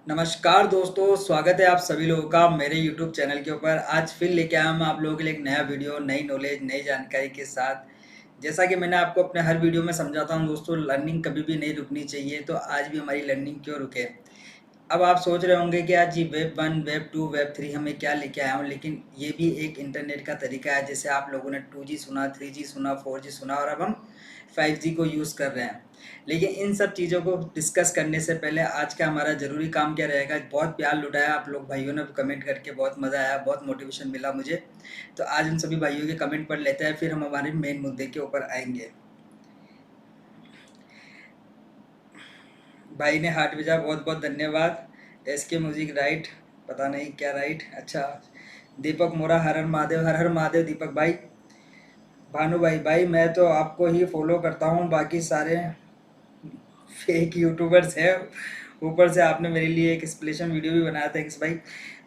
नमस्कार दोस्तों, स्वागत है आप सभी लोगों का मेरे YouTube चैनल के ऊपर। आज फिर लेके आया मैं आप लोगों के लिए एक नया वीडियो, नई नॉलेज, नई जानकारी के साथ। जैसा कि मैंने आपको अपने हर वीडियो में समझाता हूँ दोस्तों, लर्निंग कभी भी नहीं रुकनी चाहिए, तो आज भी हमारी लर्निंग क्यों रुके। अब आप सोच रहे होंगे कि आज ये वेब 1, वेब 2, वेब 3 हमें क्या लेके आया हूँ, लेकिन ये भी एक इंटरनेट का तरीका है। जैसे आप लोगों ने 2G सुना, 3G सुना, 4G सुना और अब हम 5G को यूज़ कर रहे हैं। लेकिन इन सब चीज़ों को डिस्कस करने से पहले आज का हमारा ज़रूरी काम क्या रहेगा। बहुत प्यार लुटाया आप लोग भाइयों ने कमेंट करके, बहुत मज़ा आया, बहुत मोटिवेशन मिला मुझे। तो आज उन सभी भाइयों के कमेंट पढ़ लेते हैं, फिर हम हमारे मेन मुद्दे के ऊपर आएंगे। भाई ने हार्ट भेजा, बहुत बहुत धन्यवाद। एसके म्यूजिक राइट, पता नहीं क्या राइट, अच्छा। दीपक मोरा, हर हर महादेव, हर हर महादेव दीपक भाई। भानु भाई, भाई मैं तो आपको ही फॉलो करता हूँ, बाकी सारे फेक यूट्यूबर्स हैं। ऊपर से आपने मेरे लिए एक एक्सप्लेनेशन वीडियो भी बनाया, थैंक्स भाई।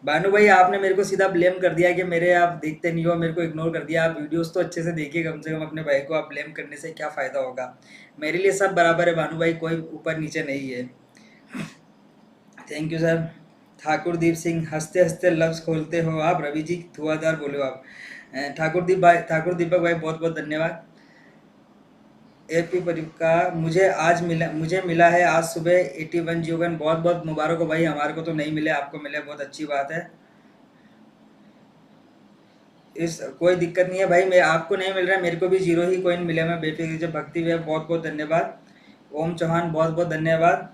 भानु भाई, आपने मेरे को सीधा ब्लेम कर दिया कि मेरे आप देखते नहीं हो, मेरे को इग्नोर कर दिया। आप वीडियोस तो अच्छे से देखिए कम से कम, अपने भाई को आप ब्लेम करने से क्या फ़ायदा होगा। मेरे लिए सब बराबर है भानु भाई, कोई ऊपर नीचे नहीं है। Thank you sir. Thakur Deep Singh, हंसते हंसते लफ्ज़ खोलते हो आप। रवि जी धुआंधार बोले हो आप। ठाकुर दीप भाई, ठाकुर दीपक भाई, बहुत बहुत धन्यवाद। एपी का मुझे मिला है आज सुबह 81 जीवन, बहुत बहुत मुबारक हो भाई। हमारे को तो नहीं मिले, आपको मिले, बहुत अच्छी बात है। इस कोई दिक्कत नहीं है भाई, मैं आपको नहीं मिल रहा है, मेरे को भी जीरो ही कॉइन मिले, मैं बेफिक्र से। भक्ति भी है, बहुत बहुत धन्यवाद। ओम चौहान, बहुत बहुत धन्यवाद।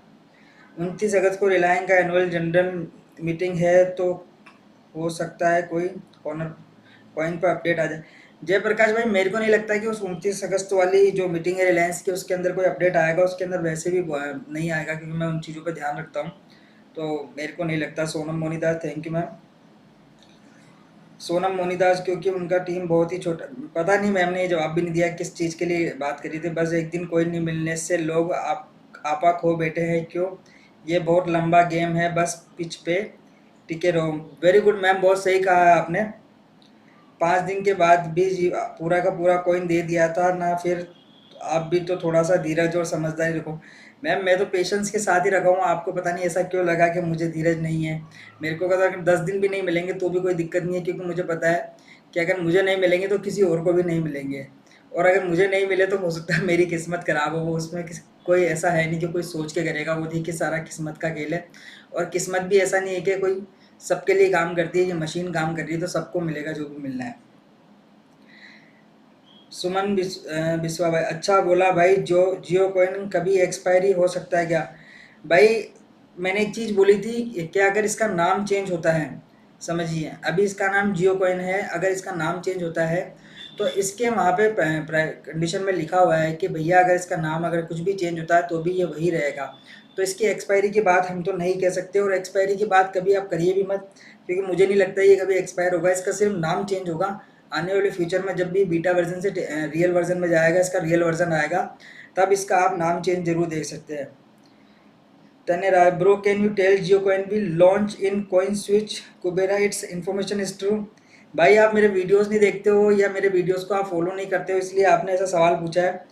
29 अगस्त को रिलायंस का एनुअल जनरल मीटिंग है, तो हो सकता है कोई कॉर्नर कॉइन पर अपडेट आ जाए। जयप्रकाश भाई, मेरे को नहीं लगता कि उस 29 अगस्त वाली जो मीटिंग है रिलायंस की, उसके अंदर कोई अपडेट आएगा। उसके अंदर वैसे भी नहीं आएगा, क्योंकि मैं उन चीज़ों पर ध्यान रखता हूँ, तो मेरे को नहीं लगता। Sonam Monidas, thank you ma'am. Sonam Monidas, क्योंकि उनका टीम बहुत ही छोटा, पता नहीं मैम ने ये जवाब भी नहीं दिया किस चीज़ के लिए बात करी थी। बस एक दिन कोई नहीं मिलने से लोग आप आपा खो बैठे हैं क्यों। ये बहुत लंबा गेम है, बस पिच पे टिके रहो। वेरी गुड मैम, बहुत सही कहा है आपने। 5 दिन के बाद भी पूरा का पूरा कॉइन दे दिया था ना, फिर आप भी तो थोड़ा सा धीरज और समझदारी रखो। मैम मैं तो पेशेंस के साथ ही रखा हूँ, आपको पता नहीं ऐसा क्यों लगा कि मुझे धीरज नहीं है। मेरे को अगर 10 दिन भी नहीं मिलेंगे तो भी कोई दिक्कत नहीं है, क्योंकि मुझे पता है कि अगर मुझे नहीं मिलेंगे तो किसी और को भी नहीं मिलेंगे। और अगर मुझे नहीं मिले तो हो सकता है मेरी किस्मत खराब हो, वो उसमें कोई ऐसा है नहीं कि कोई सोच के करेगा, वो देखिए सारा किस्मत का खेल है। और किस्मत भी ऐसा नहीं है कि कोई सबके लिए काम करती है, ये मशीन काम कर रही है, तो सबको मिलेगा जो भी मिलना है। सुमन बिस्वा भाई, अच्छा बोला भाई। जो जियो कॉइन कभी एक्सपायरी हो सकता है क्या। भाई मैंने एक चीज़ बोली थी कि अगर इसका नाम चेंज होता है, समझिए अभी इसका नाम जियो कॉइन है, अगर इसका नाम चेंज होता है तो इसके वहाँ पे कंडीशन में लिखा हुआ है कि भैया अगर इसका नाम अगर कुछ भी चेंज होता है तो भी ये वही रहेगा। तो इसकी एक्सपायरी की बात हम तो नहीं कह सकते, और एक्सपायरी की बात कभी आप करिए भी मत, क्योंकि मुझे नहीं लगता ये कभी एक्सपायर होगा। इसका सिर्फ नाम चेंज होगा। आने वाले फ्यूचर में जब भी बीटा वर्जन से रियल वर्जन में जाएगा, इसका रियल वर्जन आएगा, तब इसका आप नाम चेंज जरूर देख सकते हैं। तने Rai bro, can you tell Jio coin will launch in coin switch Kubera, it's information is true. भाई आप मेरे वीडियोस नहीं देखते हो, या मेरे वीडियोस को आप फॉलो नहीं करते हो, इसलिए आपने ऐसा सवाल पूछा है।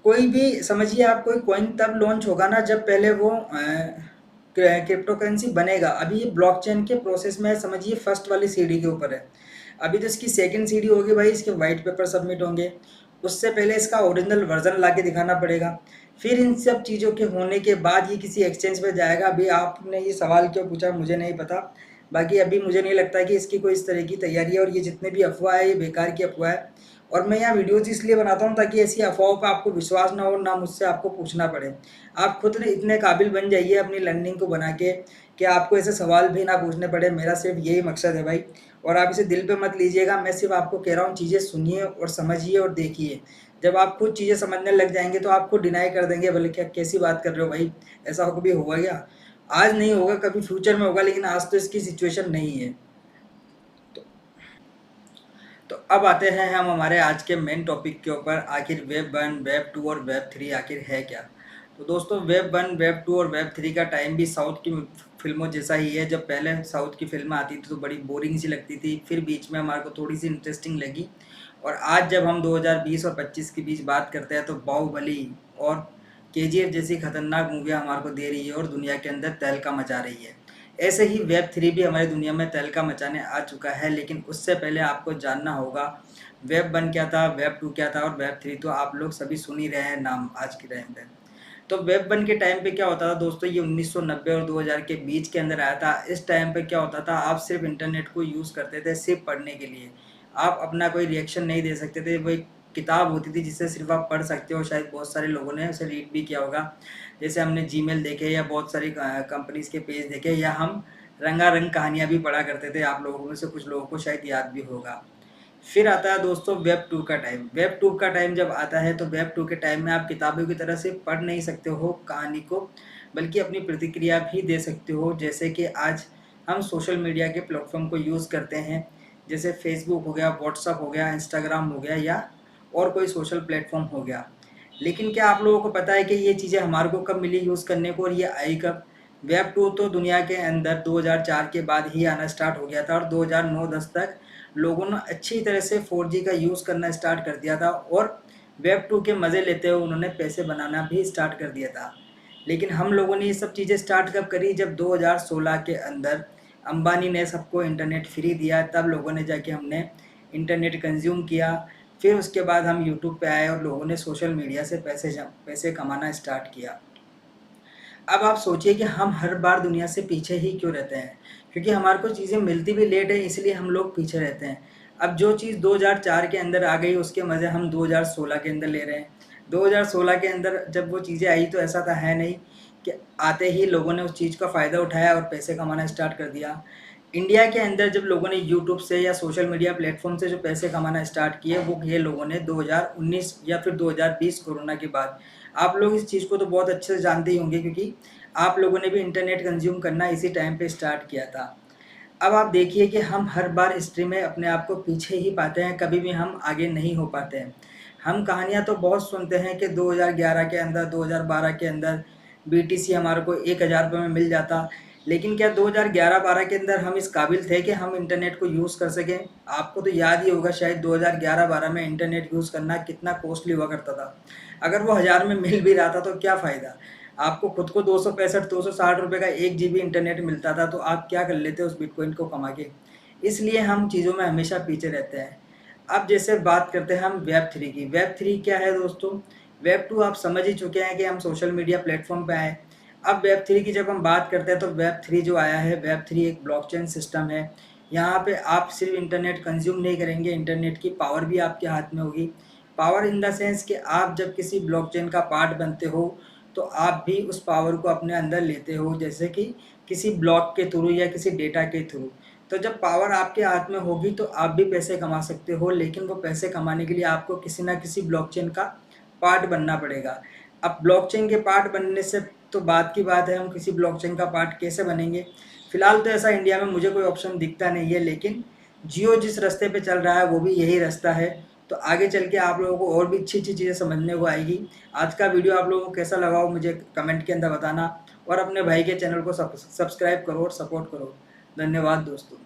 कोई भी समझिए, आप कोई कॉइन तब लॉन्च होगा ना जब पहले वो क्रिप्टो करेंसी बनेगा। अभी ये ब्लॉकचेन के प्रोसेस में है, समझिए फर्स्ट वाली सीढ़ी के ऊपर है। अभी तो इसकी सेकंड सीढ़ी होगी भाई, इसके वाइट पेपर सबमिट होंगे, उससे पहले इसका ओरिजिनल वर्जन ला के दिखाना पड़ेगा। फिर इन सब चीज़ों के होने के बाद ये किसी एक्सचेंज पे जाएगा। अभी आपने ये सवाल क्यों पूछा मुझे नहीं पता। बाकी अभी मुझे नहीं लगता कि इसकी कोई इस तरह की तैयारी है, और ये जितने भी अफवाह है ये बेकार की अफवाह है। और मैं यहाँ वीडियोज़ इसलिए बनाता हूँ ताकि ऐसी अफवाहों पर आपको विश्वास ना हो, ना मुझसे आपको पूछना पड़े। आप खुद इतने काबिल बन जाइए अपनी लर्निंग को बना के, कि आपको ऐसे सवाल भी ना पूछने पड़े। मेरा सिर्फ यही मकसद है भाई, और आप इसे दिल पे मत लीजिएगा। मैं सिर्फ आपको कह रहा हूँ, चीज़ें सुनिए और समझिए और देखिए। जब आप खुद चीज़ें समझने लग जाएंगे तो आप खुद डिनाई कर देंगे, बोले क्या कैसी बात कर रहे हो भाई, ऐसा कभी होगा क्या। आज नहीं होगा, कभी फ्यूचर में होगा, लेकिन आज तो इसकी सिचुएशन नहीं है। तो तो अब आते हैं हम हमारे आज के मेन टॉपिक के ऊपर। आखिर वेब 1, वेब 2 और वेब 3 आखिर है क्या। तो दोस्तों, वेब 1, वेब 2 और वेब 3 का टाइम भी साउथ की फिल्मों जैसा ही है। जब पहले साउथ की फिल्में आती थी तो बड़ी बोरिंग सी लगती थी, फिर बीच में हमारे को थोड़ी सी इंटरेस्टिंग लगी। और आज जब हम 2020 और 25 के बीच बात करते हैं तो बाहुबली और केजीएफ जैसी खतरनाक मूवियाँ हमारे को दे रही है और दुनिया के अंदर तहलका मचा रही है। ऐसे ही वेब 3 भी हमारी दुनिया में तहलका मचाने आ चुका है, लेकिन उससे पहले आपको जानना होगा वेब 1 क्या था, वेब 2 क्या था और वेब 3 तो आप लोग सभी सुन ही रहे हैं नाम आज के टाइम पे। तो वेब 1 के टाइम पे क्या होता था दोस्तों, ये 1990 और 2000 के बीच के अंदर आया था। इस टाइम पे क्या होता था, आप सिर्फ इंटरनेट को यूज़ करते थे सिर्फ पढ़ने के लिए। आप अपना कोई रिएक्शन नहीं दे सकते थे। वो एक किताब होती थी जिसे सिर्फ आप पढ़ सकते हो। शायद बहुत सारे लोगों ने उसे रीड भी किया होगा। जैसे हमने जीमेल देखे या बहुत सारी कंपनीज के पेज देखे, या हम रंगारंग कहानियाँ भी पढ़ा करते थे। आप लोगों में से कुछ लोगों को शायद याद भी होगा। फिर आता है दोस्तों वेब 2 का टाइम। वेब 2 का टाइम जब आता है तो वेब 2 के टाइम में आप किताबों की तरह से पढ़ नहीं सकते हो कहानी को, बल्कि अपनी प्रतिक्रिया भी दे सकते हो। जैसे कि आज हम सोशल मीडिया के प्लेटफॉर्म को यूज़ करते हैं, जैसे फेसबुक हो गया, व्हाट्सअप हो गया, इंस्टाग्राम हो गया, या और कोई सोशल प्लेटफॉर्म हो गया। लेकिन क्या आप लोगों को पता है कि ये चीज़ें हमारे को कब मिली यूज़ करने को, और ये आई कब? वेब 2 तो दुनिया के अंदर 2004 के बाद ही आना स्टार्ट हो गया था, और 2009-10 तक लोगों ने अच्छी तरह से 4G का यूज़ करना स्टार्ट कर दिया था, और वेब 2 के मज़े लेते हुए उन्होंने पैसे बनाना भी स्टार्ट कर दिया था। लेकिन हम लोगों ने ये सब चीज़ें स्टार्ट कब करी? जब 2016 के अंदर अंबानी ने सबको इंटरनेट फ्री दिया, तब लोगों ने जाके हमने इंटरनेट कंज्यूम किया। फिर उसके बाद हम यूट्यूब पे आए और लोगों ने सोशल मीडिया से पैसे कमाना स्टार्ट किया। अब आप सोचिए कि हम हर बार दुनिया से पीछे ही क्यों रहते हैं? क्योंकि हमारे को चीज़ें मिलती भी लेट है, इसलिए हम लोग पीछे रहते हैं। अब जो चीज़ 2004 के अंदर आ गई उसके मज़े हम 2016 के अंदर ले रहे हैं। 2016 के अंदर जब वो चीज़ें आई तो ऐसा तो है नहीं कि आते ही लोगों ने उस चीज़ का फ़ायदा उठाया और पैसे कमाना स्टार्ट कर दिया। इंडिया के अंदर जब लोगों ने यूट्यूब से या सोशल मीडिया प्लेटफ़ॉर्म से जो पैसे कमाना स्टार्ट किए, वो किए लोगों ने 2019 या फिर 2020 कोरोना के बाद। आप लोग इस चीज़ को तो बहुत अच्छे से जानते ही होंगे, क्योंकि आप लोगों ने भी इंटरनेट कंज़्यूम करना इसी टाइम पे स्टार्ट किया था। अब आप देखिए कि हम हर बार हिस्ट्री में अपने आप को पीछे ही पाते हैं, कभी भी हम आगे नहीं हो पाते हैं। हम कहानियाँ तो बहुत सुनते हैं कि 2011 के अंदर, 2012 के अंदर बीटीसी हमारे को ₹1000 में मिल जाता। लेकिन क्या 2011-12 के अंदर हम इस काबिल थे कि हम इंटरनेट को यूज़ कर सकें? आपको तो याद ही होगा शायद 2011-12 में इंटरनेट यूज़ करना कितना कॉस्टली हुआ करता था। अगर वो 1000 में मिल भी रहा था तो क्या फ़ायदा? आपको खुद को 260 रुपए का 1 जीबी इंटरनेट मिलता था, तो आप क्या कर लेते उस बिटकॉइन को कमा के? इसलिए हम चीज़ों में हमेशा पीछे रहते हैं। अब जैसे बात करते हैं हम वेब 3 की। वेब 3 क्या है दोस्तों? वेब 2 आप समझ ही चुके हैं कि हम सोशल मीडिया प्लेटफ़ॉर्म पे आए। अब वेब 3 की जब हम बात करते हैं तो वेब 3 जो आया है, वेब 3 एक ब्लॉकचेन सिस्टम है। यहाँ पे आप सिर्फ़ इंटरनेट कंज़्यूम नहीं करेंगे, इंटरनेट की पावर भी आपके हाथ में होगी। पावर इन द सेंस कि आप जब किसी ब्लॉकचेन का पार्ट बनते हो, तो आप भी उस पावर को अपने अंदर लेते हो, जैसे कि किसी ब्लॉक के थ्रू या किसी डेटा के थ्रू। तो जब पावर आपके हाथ में होगी तो आप भी पैसे कमा सकते हो, लेकिन वो पैसे कमाने के लिए आपको किसी न किसी ब्लॉकचेन का पार्ट बनना पड़ेगा। अब ब्लॉकचेन के पार्ट बनने से तो बात की बात है, हम किसी ब्लॉकचेन का पार्ट कैसे बनेंगे? फिलहाल तो ऐसा इंडिया में मुझे कोई ऑप्शन दिखता नहीं है, लेकिन जियो जिस रास्ते पे चल रहा है वो भी यही रास्ता है। तो आगे चल के आप लोगों को और भी अच्छी-अच्छी चीज़ें समझने को आएगी। आज का वीडियो आप लोगों को कैसा लगा हो मुझे कमेंट के अंदर बताना, और अपने भाई के चैनल को सब्सक्राइब करो और सपोर्ट करो। धन्यवाद दोस्तों।